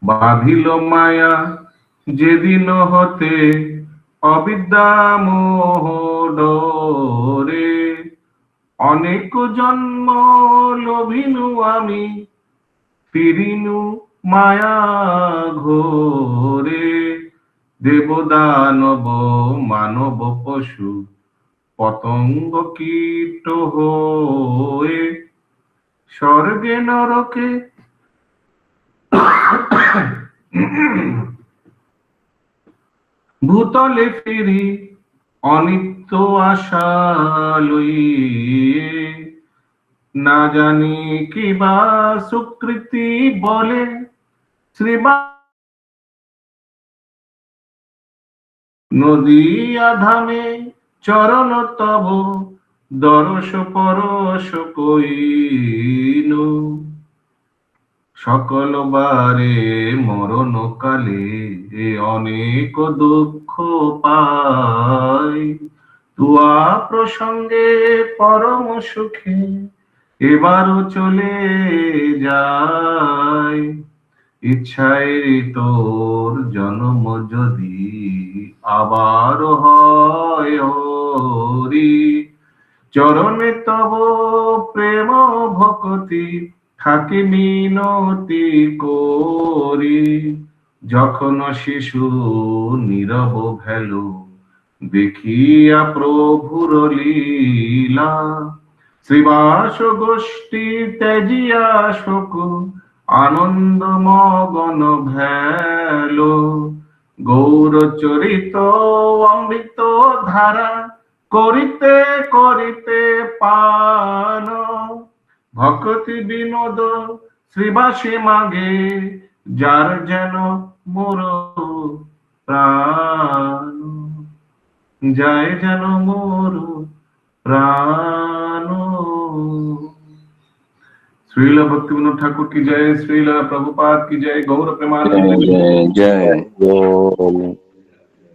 বাঁধিল মায়া যেদিন হতে অবিদ্যা মোহ ডোরে, অনেক জন্ম লভিনু আমি ফিরিনু মায়া ঘোরে। দেব দানব মানব পশু পতঙ্গ কীট হয়ে, স্বর্গে নরকে ভূতলে ফিরি অনিত্য আশা লইয়ে। না জানি কি বা সুকৃতি বলে শ্রীবা নদিয়া ধামে চরণ তব দরস পরশ কইনু। সকল বারে মরণ কালে অনেক দুঃখ পাই, তুয়া প্রসঙ্গে পরম সুখে এবারও চলে যায়। ইচ্ছায় তোর জন্ম যদি আবার হয় হরি, চরণে তব প্রেম ভক্তি থাকি মিনতি করি। যখন শিশু নীরব ভেলো দেখিয়া প্রভুর লীলা, শ্রীবাস গোষ্ঠী ত্যাজিয়া শোক আনন্দ মগন ভেলো। গৌর চরিত অমৃত ধারা করিতে করিতে পান, ভক্তি বিনোদ শ্রীবাসী মাগে যার যেন মোর প্রাণ, যায় যেন মোর প্রাণ। श्रील भक्ति विनोद ठाकुर की जय, श्रील प्रभुपाद की जय, गौर प्रेमानंद। जय जय जय।